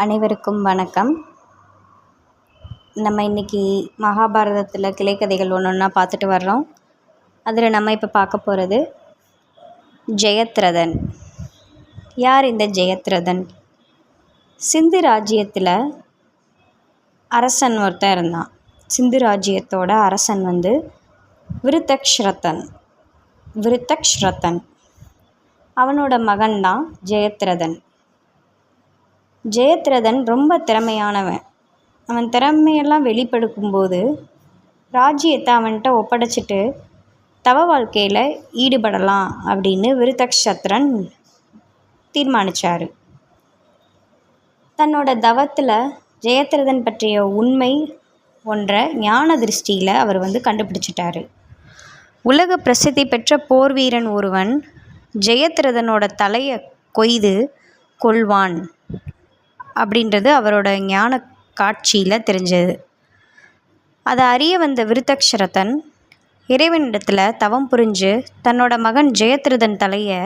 அனைவருக்கும் வணக்கம். நம்ம இன்றைக்கி மகாபாரதத்தில் கிளைக்கதைகள் ஒன்று ஒன்றா பார்த்துட்டு வர்றோம். அதில் நம்ம இப்போ பார்க்க போகிறது ஜெயத்ரதன். யார் இந்த ஜெயத்ரதன்? சிந்து ராஜ்யத்தில் அரசன் ஒருத்தன் இருந்தான். சிந்து ராஜ்யத்தோட அரசன் விருத்தக்ஷ்ரதன். அவனோட மகன்தான் ஜெயத்ரதன். ஜெயத்ரதன் ரொம்ப திறமையானவன். அவன் திறமையெல்லாம் வெளிப்படுத்தும்போது ராஜ்யத்தை அவன்கிட்ட ஒப்படைச்சிட்டு தவ வாழ்க்கையில் ஈடுபடலாம் அப்படின்னு விருத்தக்ஷத்ரன் தீர்மானித்தார். தன்னோட தவத்தில் ஜெயத்ரதன் பற்றிய உண்மை ஒன்றை ஞான திருஷ்டியில் அவர் கண்டுபிடிச்சிட்டாரு. உலக பிரசித்தி பெற்ற போர் வீரன் ஒருவன் ஜெயத்ரதனோட தலையை கொய்து கொள்வான் அப்படின்றது அவரோட ஞான காட்சியில் தெரிஞ்சது. அதை அறிய வந்த விருத்தக்ஷரதன் இறைவனிடத்தில் தவம் புரிஞ்சு தன்னோட மகன் ஜெயத்ரதன் தலையை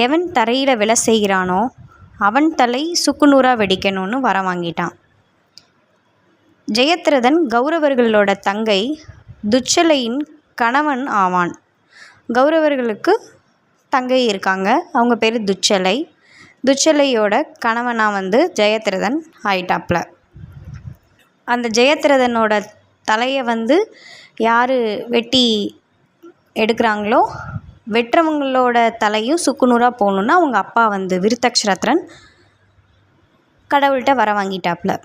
எவன் தரையில் விழ செய்கிறானோ அவன் தலை சுக்குநூறாக வெடிக்கணும்னு வர வாங்கிட்டான். ஜெயத்ரதன் கௌரவர்களோட தங்கை துச்சலையின் கணவன் ஆவான். கௌரவர்களுக்கு தங்கை இருக்காங்க, அவங்க பேர் துச்சலை. துச்சலையோட கணவனாக ஜெயத்ரதன் ஆயிட்டாப்ல. அந்த ஜெயத்ரதனோட தலையை யார் வெட்டி எடுக்கிறாங்களோ வெட்டுறவங்களோட தலையும் சுக்குநூறாக போகணுன்னா அவங்க அப்பா விருத்தக்ஷரதன் கடவுள்கிட்ட வர வாங்கிட்டாப்ல.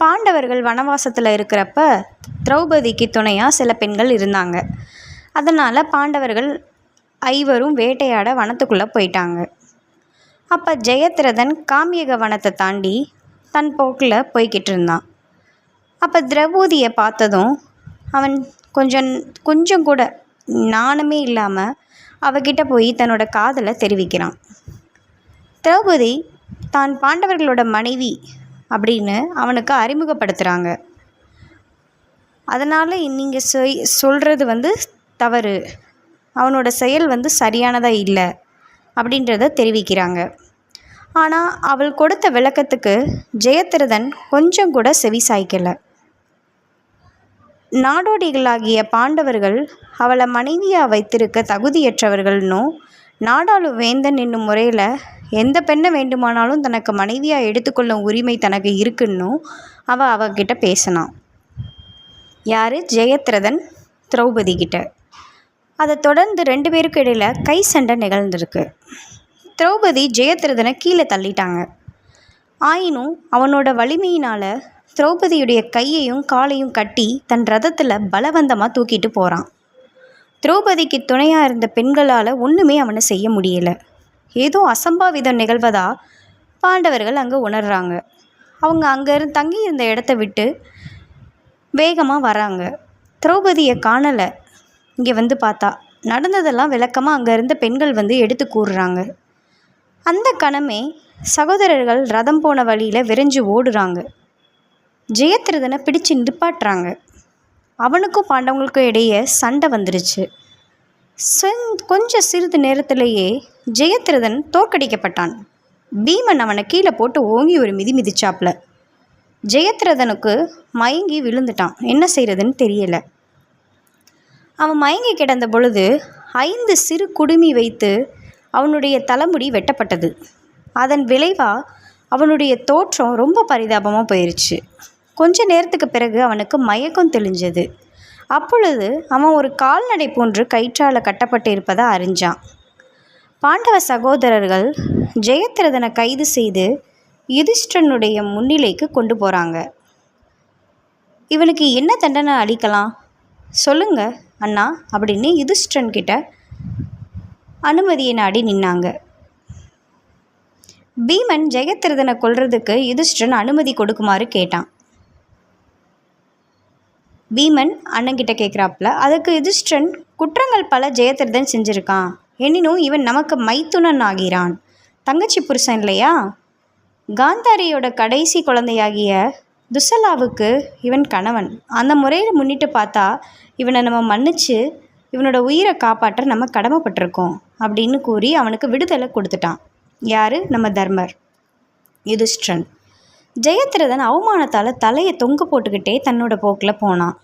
பாண்டவர்கள் வனவாசத்தில் இருக்கிறப்ப திரௌபதிக்கு துணையாக சில பெண்கள் இருந்தாங்க. அதனால் பாண்டவர்கள் ஐவரும் வேட்டையாட வனத்துக்குள்ளே போயிட்டாங்க. அப்போ ஜெயத்ரதன் காமியக வனத்தை தாண்டி தன் போக்கில் போய்கிட்டு இருந்தான். அப்போ திரௌபதியை பார்த்ததும் அவன் கொஞ்சம் கூட நாணமே இல்லாமல் அவகிட்ட போய் தன்னோட காதலை தெரிவிக்கிறான். திரௌபதி தான் பாண்டவர்களோட மனைவி அப்படின்னு அவனுக்கு அறிமுகப்படுத்துகிறாங்க. அதனால் நீங்கள் சொல்கிறது தவறு, அவனோட செயல் சரியானதாக இல்லை அப்படின்றத தெரிவிக்கிறாங்க. ஆனால் அவள் கொடுத்த விளக்கத்துக்கு ஜெயத்ரதன் கொஞ்சம் கூட செவி சாய்க்கலை. நாடோடிகளாகிய பாண்டவர்கள் அவளை மனைவியாக வைத்திருக்க தகுதியற்றவர்கள்னும் நாடாளு வேந்தன் என்னும் முறையில் எந்த பெண்ணை வேண்டுமானாலும் தனக்கு மனைவியாக எடுத்துக்கொள்ளும் உரிமை தனக்கு இருக்குன்னும் அவகிட்ட பேசினான். யார்? ஜெயத்ரதன் திரௌபதி கிட்ட. அதை தொடர்ந்து 2 பேருக்கு இடையில் கை சண்டை நிகழ்ந்திருக்கு. திரௌபதி ஜெயத்ரதனை கீழே தள்ளிட்டாங்க. ஆயினும் அவனோட வலிமையினால் திரௌபதியுடைய கையையும் காலையும் கட்டி தன் ரதத்தில் பலவந்தமாக தூக்கிட்டு போகிறான். திரௌபதிக்கு துணையாக இருந்த பெண்களால் ஒன்றுமே அவனை செய்ய முடியலை. ஏதோ அசம்பாவிதம் நிகழ்வதா பாண்டவர்கள் அங்கே உணர்கிறாங்க. அவங்க அங்கே தங்கியிருந்த இடத்த விட்டு வேகமாக வராங்க. திரௌபதியை காணலை. இங்கே பார்த்தா நடந்ததெல்லாம் விளக்கமாக அங்கே இருந்த பெண்கள் எடுத்து கூறுறாங்க. அந்த கணமே சகோதரர்கள் ரதம் போன வழியில் விரைஞ்சு ஓடுறாங்க. ஜெயத்ரதனை பிடிச்சு நிற்பாட்டுறாங்க. அவனுக்கும் பாண்டவங்களுக்கும் இடையே சண்டை வந்துருச்சு. கொஞ்சம் சிறிது நேரத்திலேயே ஜெயத்ரதன் தோற்கடிக்கப்பட்டான். பீமன் அவனை கீழே போட்டு ஓங்கி ஒரு மிதிச்சாப்புல. ஜெயத்ரதனுக்கு மயங்கி விழுந்துட்டான். என்ன செய்கிறதுன்னு தெரியலை. அவன் மயங்கி கிடந்த பொழுது 5 சிறு குடுமி வைத்து அவனுடைய தலைமுடி வெட்டப்பட்டது. அதன் விளைவாக அவனுடைய தோற்றம் ரொம்ப பரிதாபமாக போயிடுச்சு. கொஞ்ச நேரத்துக்கு பிறகு அவனுக்கு மயக்கம் தெளிஞ்சது. அப்பொழுது அவன் ஒரு கால்நடை போன்று கயிற்றால் கட்டப்பட்டு இருப்பதை அறிஞ்சான். பாண்டவ சகோதரர்கள் ஜெயத்ரதனை கைது செய்து யுதிஷ்டனுடைய முன்னிலைக்கு கொண்டு போகிறாங்க. இவனுக்கு என்ன தண்டனை அளிக்கலாம் சொல்லுங்க அண்ணா அப்படின்னு யுதிஷ்டன் கிட்ட அனுமதியை நாடி நின்னாங்க. பீமன் ஜெயத்ரதனை கொல்றதுக்கு யுதிஷ்டன் அனுமதி கொடுக்குமாறு கேட்டான். பீமன் அண்ணன்கிட்ட கேட்குறாப்புல. அதுக்கு யுதிஷ்டன், குற்றங்கள் பல ஜெயத்ரதன் செஞ்சுருக்கான், எனினும் இவன் நமக்கு மைத்துனன் ஆகிறான், தங்கச்சி புருஷன் இல்லையா? காந்தாரியோட கடைசி குழந்தையாகிய துசலாவுக்கு இவன் கணவன். அந்த முறையில் முன்னிட்டு பார்த்தா இவனை நம்ம மன்னிச்சு இவனோட உயிரை காப்பாற்ற நம்ம கடமைப்பட்டிருக்கோம் அப்படின்னு கூறி அவனுக்கு விடுதலை கொடுத்துட்டான். யார்? நம்ம தர்மர். யுதிஷ்டிரன். ஜெயத்ரதன் அவமானத்தால் தலையை தொங்க போட்டுக்கிட்டே தன்னோட போக்கில் போனான்.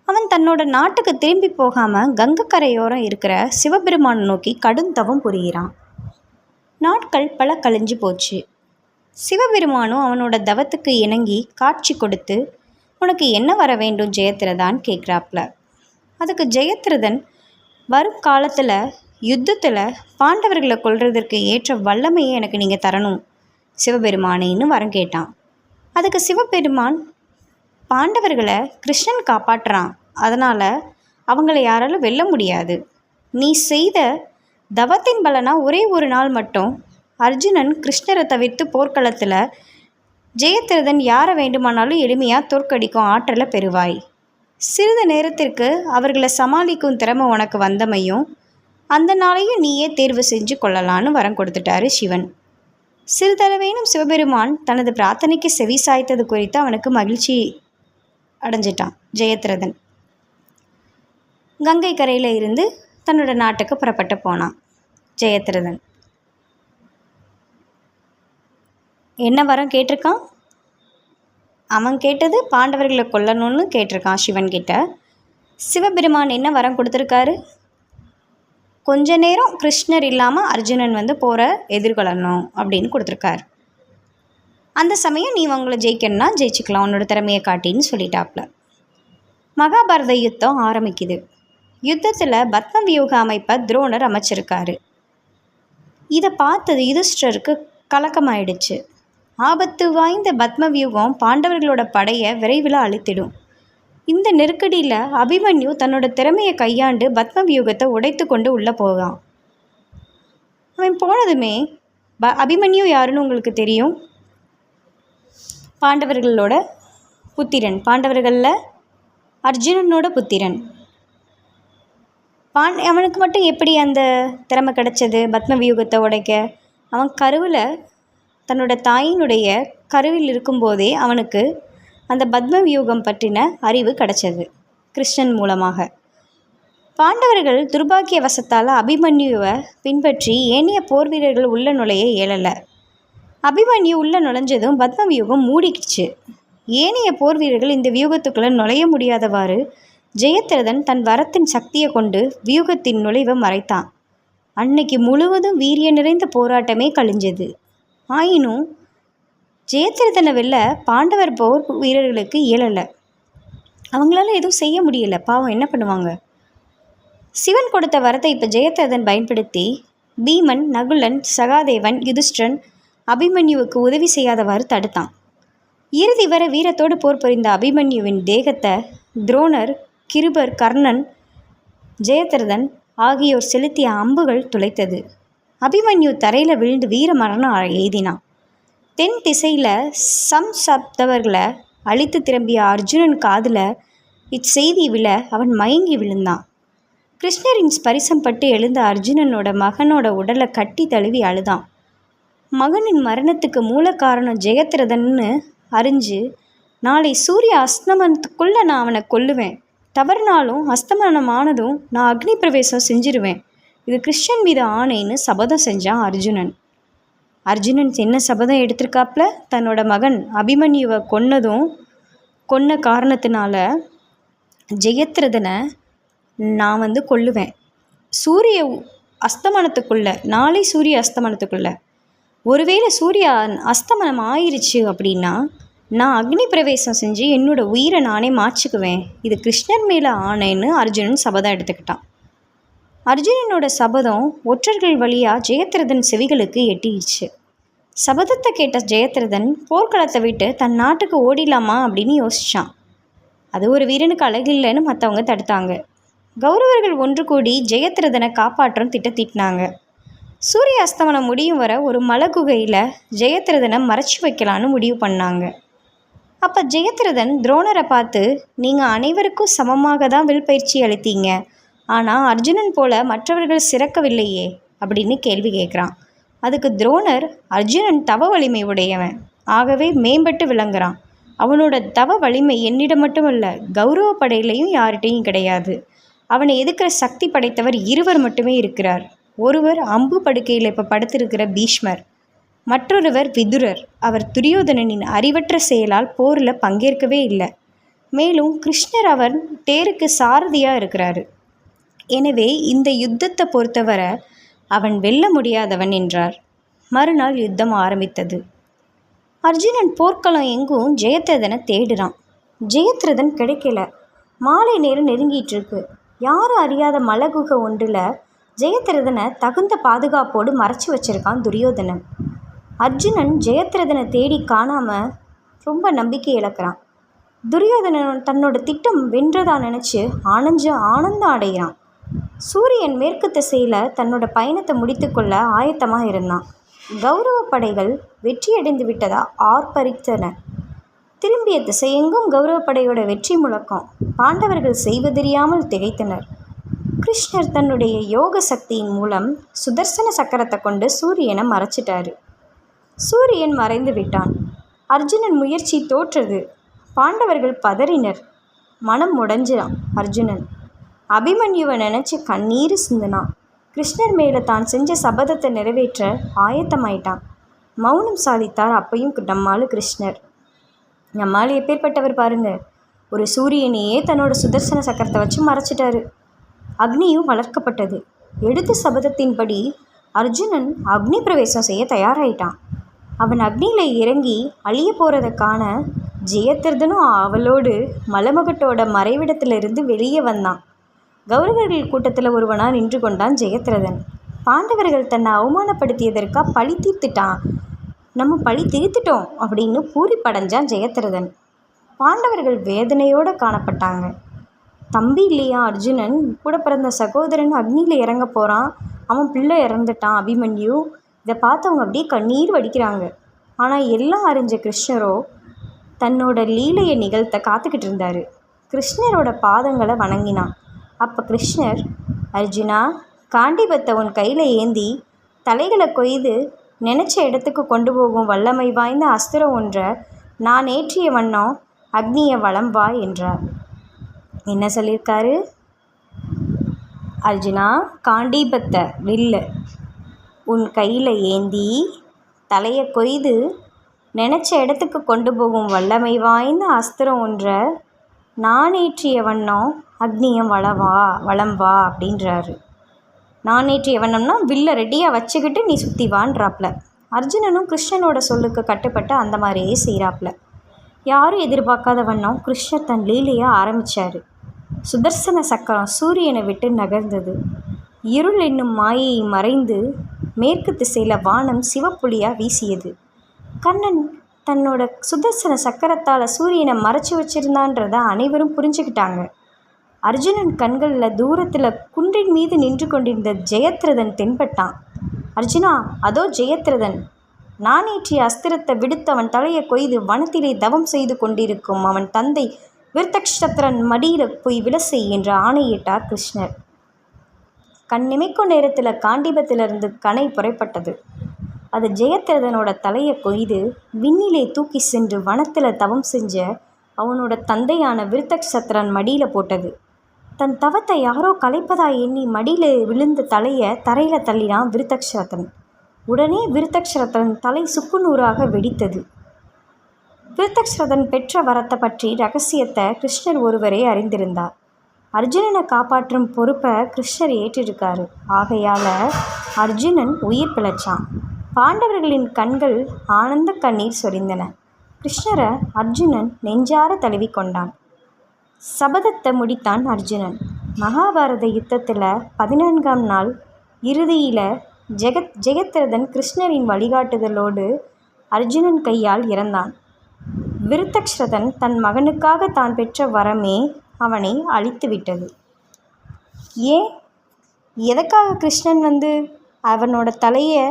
அவன் தன்னோட நாட்டுக்கு திரும்பி போகாமல் கங்கைக்கரையோரம் இருக்கிற சிவபெருமானை நோக்கி கடும் தவம் புரிகிறான். நாட்கள் பல கழிஞ்சு போச்சு. சிவபெருமானும் அவனோட தவத்துக்கு இணங்கி காட்சி கொடுத்து, உனக்கு என்ன வர வேண்டும் ஜெயத்ரதான்னு கேட்குறாப்புல. அதுக்கு ஜெயத்ரதன், வரும் காலத்தில் யுத்தத்தில் பாண்டவர்களை கொல்றதற்கு ஏற்ற வல்லமையை எனக்கு நீங்கள் தரணும் சிவபெருமானேன்னு வரம் கேட்டான். அதுக்கு சிவபெருமான், பாண்டவர்களை கிருஷ்ணன் காப்பாற்றுறான், அதனால் அவங்கள யாராலும் வெல்ல முடியாது. நீ செய்த தவத்தின் பலனா ஒரே ஒரு நாள் மட்டும் அர்ஜுனன் கிருஷ்ணரை தவிர்த்து போர்க்களத்தில் ஜெயத்ரதன் யாரை வேண்டுமானாலும் எளிமையாக தோற்கடிக்கும் ஆற்றலை பெறுவாய். சிறிது நேரத்திற்கு அவர்களை சமாளிக்கும் திறமை உனக்கு வந்தமையும் அந்த நாளையும் நீயே தேர்வு செஞ்சு கொள்ளலான்னு வரம் கொடுத்துட்டாரு சிவன். சிறிதளவேனும் சிவபெருமான் தனது பிரார்த்தனைக்கு செவி சாய்த்தது குறித்து அவனுக்கு மகிழ்ச்சி அடைஞ்சிட்டான் ஜெயத்ரதன். கங்கை கரையில் இருந்து தன்னோட நாட்டுக்கு புறப்பட்டு போனான் ஜெயத்ரதன். என்ன வரம் கேட்டிருக்கான்? அவன் கேட்டது பாண்டவர்களை கொல்லணும்னு கேட்டிருக்கான் சிவன்கிட்ட. சிவபெருமான் என்ன வரம் கொடுத்துருக்காரு? கொஞ்ச நேரம் கிருஷ்ணர் இல்லாமல் அர்ஜுனன் போரை எதிர்கொள்ளணும் அப்படின்னு கொடுத்துருக்காரு. அந்த சமயம் நீ அவங்கள ஜெயிக்கணும்னா ஜெயிச்சுக்கலாம், உன்னோட திறமையை காட்டின்னு சொல்லிட்டாப்ல. மகாபாரத யுத்தம் ஆரம்பிக்குது. யுத்தத்தில் பத்ம வியூக அமைப்பை துரோணர் அமைச்சிருக்காரு. இதை பார்த்தது யுதிஷ்டருக்கு கலக்கமாயிடுச்சு. ஆபத்து வாய்ந்த பத்ம வியூகம் பாண்டவர்களோட படையை விரைவில் அழித்திடும். இந்த நெருக்கடியில் அபிமன்யு தன்னோட திறமையை கையாண்டு பத்ம வியூகத்தை உடைத்து கொண்டு உள்ளே போவான். அவன் போனதுமே அபிமன்யு யாருன்னு உங்களுக்கு தெரியும். பாண்டவர்களோட புத்திரன், பாண்டவர்களில் அர்ஜுனனோட புத்திரன். அவனுக்கு மட்டும் எப்படி அந்த திறமை கிடச்சது பத்ம வியூகத்தை உடைக்க? அவன் கருவில், தன்னோட தாயினுடைய கருவில் இருக்கும்போதே அவனுக்கு அந்த பத்ம வியூகம் பற்றின அறிவு கிடச்சது கிருஷ்ணன் மூலமாக. பாண்டவர்கள் துர்பாக்கிய வசத்தால் அபிமன்யுவை பின்பற்றி ஏனைய போர் வீரர்கள் உள்ள நுழைய இயலலை. அபிமன்யு உள்ள நுழைஞ்சதும் பத்ம வியூகம் மூடிக்கிச்சு. ஏனைய போர் வீரர்கள் இந்த வியூகத்துக்குள்ளே நுழைய முடியாதவாறு ஜெயத்ரதன் தன் வரத்தின் சக்தியை கொண்டு வியூகத்தின் நுழைவை மறைத்தான். அன்னைக்கு முழுவதும் வீரிய நிறைந்த போராட்டமே கழிஞ்சது. ஆயினும் ஜெயத்ரதனை வெல்ல பாண்டவர் போர் வீரர்களுக்கு இயலலை. அவங்களால எதுவும் செய்ய முடியலை. பாவம், என்ன பண்ணுவாங்க? சிவன் கொடுத்த வரத்தை இப்போ ஜெயத்ரதன் பயன்படுத்தி பீமன், நகுலன், சகாதேவன், யுதிஷ்டிரன் அபிமன்யுவுக்கு உதவி செய்யாதவாறு தடுத்தான். இறுதி வரை வீரத்தோடு போர் புரிந்த அபிமன்யுவின் தேகத்தை துரோணர், கிருபர், கர்ணன், ஜெயத்ரதன் ஆகியோர் செலுத்திய அம்புகள் துளைத்தது. அபிமன்யு தரையில் விழுந்து வீர மரணம் எய்தினான். தென் திசையில் சப்தவர்களை அழித்து திரும்பிய அர்ஜுனன் காதில் இச்செய்தி விழ அவன் மயங்கி விழுந்தான். கிருஷ்ணரின் ஸ்பரிசம் பட்டு எழுந்த அர்ஜுனனோட மகனோட உடலை கட்டி தழுவி அழுதான். மகனின் மரணத்துக்கு மூல காரணம் ஜெயத்ரதன்னு அறிஞ்சு, நாளை சூரிய அஸ்தமனத்துக்குள்ளே நான் அவனை கொல்லுவேன், தவறுனாலும் அஸ்தமனமானதும் நான் அக்னி பிரவேசம் செஞ்சிருவேன், இது கிருஷ்ணன் மீது ஆணைன்னு சபதம் செஞ்சான் அர்ஜுனன். அர்ஜுனன் என்ன சபதம் எடுத்திருக்காப்புல? தன்னோட மகன் அபிமன்யுவை கொன்ன காரணத்தினால ஜெயத்ரதனை நான் கொல்லுவேன். சூரிய அஸ்தமனத்துக்குள்ளே, நாளை சூரிய அஸ்தமனத்துக்குள்ளே, ஒருவேளை சூரிய அஸ்தமனம் ஆயிடுச்சு அப்படின்னா நான் அக்னி பிரவேசம் செஞ்சு என்னோடய உயிரை நானே மாற்றிக்குவேன், இது கிருஷ்ணர் மேலே ஆணைன்னு அர்ஜுனன் சபதம் எடுத்துக்கிட்டான். அர்ஜுனனோட சபதம் ஒற்றர்கள் வழியாக ஜெயத்ரதன் செவிகளுக்கு எட்டிடுச்சு. சபதத்தை கேட்ட ஜெயத்ரதன் போர்க்களத்தை விட்டு தன் நாட்டுக்கு ஓடிடலாமா அப்படின்னு யோசித்தான். அது ஒரு வீரனுக்கு அழகில்லைன்னு மற்றவங்க தடுத்தாங்க. கௌரவர்கள் ஒன்று கூடி ஜெயத்ரதனை காப்பாற்றும் திட்டத்திட்டாங்க. சூரிய அஸ்தமனம் முடியும் வர ஒரு மலை குகையில் ஜெயத்ரதனை மறைச்சி வைக்கலான்னு முடிவு பண்ணாங்க. அப்போ ஜெயத்ரதன் துரோணரை பார்த்து, நீங்கள் அனைவருக்கும் சமமாக தான் வில் பயிற்சி அளித்தீங்க, ஆனால் அர்ஜுனன் போல மற்றவர்கள் சிறக்கவில்லையே அப்படின்னு கேள்வி கேட்குறான். அதுக்கு துரோணர், அர்ஜுனன் தவ வலிமை உடையவன், ஆகவே மேம்பட்டு விளங்குறான். அவனோட தவ வலிமை என்னிடம் மட்டுமல்ல, கௌரவ படையிலையும் யார்கிட்டையும் கிடையாது. அவனை எதிர்க்கிற சக்தி படைத்தவர் இருவர் மட்டுமே இருக்கிறார். ஒருவர் அம்பு படுக்கையில் இப்போ படுத்திருக்கிற பீஷ்மர், மற்றொருவர் விதுரர். அவர் துரியோதனனின் அறிவற்ற செயலால் போரில் பங்கேற்கவே இல்லை. மேலும் கிருஷ்ணர் அவர் தேருக்கு சாரதியாக இருக்கிறாரு. எனவே இந்த யுத்தத்தை பொறுத்தவரை அவன் வெல்ல முடியாதவன் என்றார். மறுநாள் யுத்தம் ஆரம்பித்தது. அர்ஜுனன் போர்க்களம் எங்கும் ஜெயத்ரதனை தேடுறான். ஜெயத்ரதன் கிடைக்கல. மாலை நேரம் நெருங்கிட்டு இருக்கு. யாரும் அறியாத மலகுகை ஒன்றில் ஜெயத்ரதனை தகுந்த பாதுகாப்போடு மறைச்சி வச்சிருக்கான் துரியோதனன். அர்ஜுனன் ஜெயத்ரதனை தேடி காணாமல் ரொம்ப நம்பிக்கை இழக்கிறான். துரியோதனன் தன்னோட திட்டம் வென்றதா நினச்சி ஆனந்தம் அடைகிறான். சூரியன் மேற்கு திசையில் தன்னோட பயணத்தை முடித்து கொள்ள ஆயத்தமாக இருந்தான். கௌரவ படைகள் வெற்றியடைந்து விட்டதா ஆர்ப்பரித்தன. திரும்பிய திசையெங்கும் கௌரவப்படையோட வெற்றி முழக்கம். பாண்டவர்கள் செய்வதறியாமல் திகைத்தனர். கிருஷ்ணர் தன்னுடைய யோக சக்தியின் மூலம் சுதர்சன சக்கரத்தை கொண்டு சூரியனை மறைச்சிட்டாரு. சூரியன் மறைந்து விட்டான். அர்ஜுனன் முயற்சி தோற்றது. பாண்டவர்கள் பதறினர். மனம் உடைஞ்சான் அர்ஜுனன். அபிமன்யுவை நினச்சி கண்ணீர் சிந்தினான். கிருஷ்ணர் மேலே தான் செஞ்ச சபதத்தை நிறைவேற்ற ஆயத்தமாயிட்டான். மௌனம் சாதித்தார் அப்பையும் நம்மால் கிருஷ்ணர். நம்மால் எப்பேற்பட்டவர் பாருங்க. ஒரு சூரியனையே தன்னோட சுதர்சன சக்கரத்தை வச்சு மறைச்சிட்டாரு. அக்னியும் வளர்க்கப்பட்டது. எடுத்த சபதத்தின்படி அர்ஜுனன் அக்னி பிரவேசம் செய்ய தயாராயிட்டான். அவன் அக்னியில் இறங்கி அழிய போகிறத காண ஜெயத்ரதனும் அவளோடு மலமுகட்டோட மறைவிடத்திலிருந்து வெளியே வந்தான். கௌரவர்கள் கூட்டத்தில் ஒருவனாக நின்று கொண்டான் ஜெயத்ரதன். பாண்டவர்கள் தன்னை அவமானப்படுத்தியதற்காக பழி தீர்த்துட்டான். நம்ம பழி தீர்த்துட்டோம் அப்படின்னு பூரிப்படைஞ்சான் ஜெயத்ரதன். பாண்டவர்கள் வேதனையோடு காணப்பட்டாங்க. தம்பி இல்லையா அர்ஜுனன், கூட பிறந்த சகோதரன் அக்னியில் இறங்க போகிறான், அவன் பிள்ளை இறந்துட்டான் அபிமன்யு. இதை பார்த்தவங்க அப்படியே கண்ணீர் வடிக்கிறாங்க. ஆனால் எல்லாம் அறிஞ்ச கிருஷ்ணரோ தன்னோட லீலையை நிகழ்த்த காத்துக்கிட்டு இருந்தார். கிருஷ்ணரோட பாதங்களை வணங்கினான். அப்போ கிருஷ்ணர், அர்ஜுனா, காண்டிபத்தை உன் கையில் ஏந்தி தலைகளை கொய்து நினச்ச இடத்துக்கு கொண்டு போகும் வல்லமை வாய்ந்த அஸ்திரம் ஒன்றை நான் ஏற்றிய வண்ணம் அக்னியை வலம் வா என்றார். என்ன சொல்லியிருக்காரு? அர்ஜுனா, காண்டீபத்தை வில்லு உன் கையில் ஏந்தி தலையை கொய்து நினச்ச இடத்துக்கு கொண்டு போகும் வல்லமை வாய்ந்த அஸ்திரம் ஒன்றை நான் ஏற்றிய வண்ணம் அக்னியை வலம் வா அப்படின்றாரு. நான் ஏற்றிய வண்ணம்னா வில்லை ரெடியாக வச்சுக்கிட்டு நீ சுற்றி வான்றாப்புல. அர்ஜுனனும் கிருஷ்ணனோட சொல்லுக்கு கட்டுப்பட்டு அந்த மாதிரியே செய்கிறாப்புல. யாரும் எதிர்பார்க்காத வண்ணம் கிருஷ்ணர் தன் லீலையை ஆரம்பித்தார். சுதர்சன சக்கரம் சூரியனை விட்டு நகர்ந்தது. இருள் என்னும் மாயையை மறைந்து மேற்கு திசையில் வானம் சிவப்புலியாக வீசியது. கண்ணன் தன்னோட சுதர்சன சக்கரத்தால் சூரியனை மறைச்சி வச்சிருந்தான்றதை அனைவரும் புரிஞ்சுக்கிட்டாங்க. அர்ஜுனன் கண்களில் தூரத்தில் குன்றின் மீது நின்று கொண்டிருந்த ஜெயத்ரதன் தென்பட்டான். அர்ஜுனா, அதோ ஜெயத்ரதன். நான் ஏற்றிய அஸ்திரத்தை விடுத்து அவன் தலையை கொய்து வனத்திலே தவம் செய்து கொண்டிருக்கும் அவன் தந்தை விருத்தக்ஷத்ரன் மடியில் போய் விலசை என்று ஆணையிட்டார் கிருஷ்ணர். கண்ணிமைக்கும் நேரத்தில் காண்டிபத்திலிருந்து கணை புறப்பட்டது. அது ஜெயத்ரதனோட தலையை கொய்து விண்ணிலே தூக்கி சென்று வனத்தில் தவம் செஞ்ச அவனோட தந்தையான விருத்தக்ஷத்ரன் மடியில் போட்டது. தன் தவத்தை யாரோ கலைப்பதா எண்ணி மடியில் விழுந்த தலையை தரையில் தள்ளினான் விருத்தக்ஷரத்தன். உடனே விருத்தக்ஷரத்தன் தலை சுக்குநூறாக வெடித்தது. விருத்தக்ஷரதன் பெற்ற வரத்தை பற்றி ரகசியத்தை கிருஷ்ணர் ஒருவரே அறிந்திருந்தார். அர்ஜுனனை காப்பாற்றும் பொறுப்பை கிருஷ்ணர் ஏற்றிருக்காரு. ஆகையால் அர்ஜுனன் உயிர் பிழைச்சான். பாண்டவர்களின் கண்கள் ஆனந்த கண்ணீர் சொரிந்தன. கிருஷ்ணரை அர்ஜுனன் நெஞ்சார தழுவி கொண்டான். சபதத்தை முடித்தான் அர்ஜுனன். மகாபாரத யுத்தத்தில் 14ஆம் நாள் இறுதியில் ஜெயத்ரதன் கிருஷ்ணரின் வழிகாட்டுதலோடு அர்ஜுனன் கையால் இறந்தான். விருத்தக்ஷரதன் தன் மகனுக்காக தான் பெற்ற வரமே அவனை அழித்து விட்டது. ஏன், எதற்காக கிருஷ்ணன் அவனோட தலையை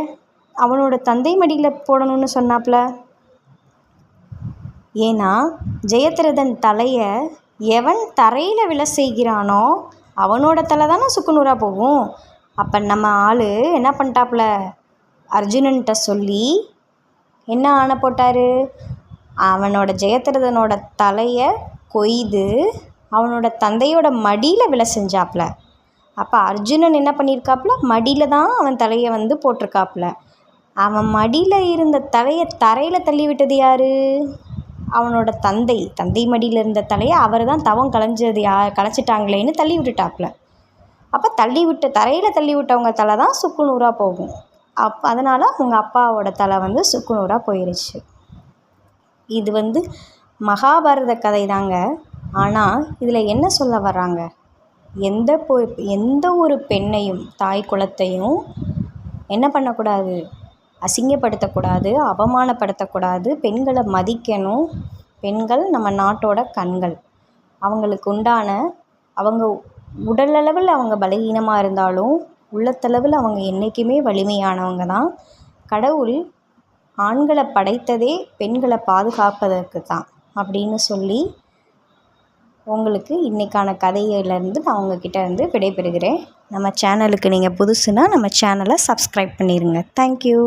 அவனோட தந்தை மடியில் போடணும்னு சொன்னாப்ல? ஏன்னா ஜெயத்ரதன் தலையை எவன் தரையில் விழ செய்கிறானோ அவனோட தலை தானே சுக்குநூறாக போகும். அப்போ நம்ம ஆள் என்ன பண்ணிட்டாப்புல, அர்ஜுனன்கிட்ட சொல்லி என்ன ஆணை போட்டார்? அவனோட ஜெயத்ரதனோட தலையை கொய்து அவனோட தந்தையோட மடியில் விழ செஞ்சாப்புல. அப்போ அர்ஜுனன் என்ன பண்ணியிருக்காப்புல, மடியில் தான் அவன் தலையை போட்டிருக்காப்புல. அவன் மடியில் இருந்த தலையை தரையில் தள்ளி விட்டது யார்? அவனோட தந்தை மடியில் இருந்த தலையை அவர் தான் தவம் கலைச்சிட்டாங்களேன்னு தள்ளி விட்டுட்டாப்புல. அப்போ தரையில் தள்ளி விட்டவங்க தலை தான் சுக்குநூறாக போகும். அதனால் அவங்க அப்பாவோட தலை சுக்குநூறாக போயிடுச்சு. இது மகாபாரத கதை தாங்க. ஆனால் இதில் என்ன சொல்ல வர்றாங்க? எந்த ஒரு பெண்ணையும் தாய் குலத்தையும் என்ன பண்ணக்கூடாது? அசிங்கப்படுத்தக்கூடாது, அவமானப்படுத்தக்கூடாது. பெண்களை மதிக்கணும். பெண்கள் நம்ம நாட்டோட கண்கள். அவங்களுக்கு உண்டான அவங்க உடலளவில் அவங்க பலவீனமாக இருந்தாலும் உள்ளத்தளவில் அவங்க என்றைக்குமே வலிமையானவங்க தான். கடவுள் ஆண்களை படைத்ததே பெண்களை பாதுகாப்பதற்கு தான் அப்படின்னு சொல்லி உங்களுக்கு இன்றைக்கான கதையிலேருந்து நான் உங்ககிட்ட விடைபெறுகிறேன். நம்ம சேனலுக்கு நீங்கள் புதுசுனா நம்ம சேனலை சப்ஸ்கிரைப் பண்ணிடுங்க. தேங்க்யூ.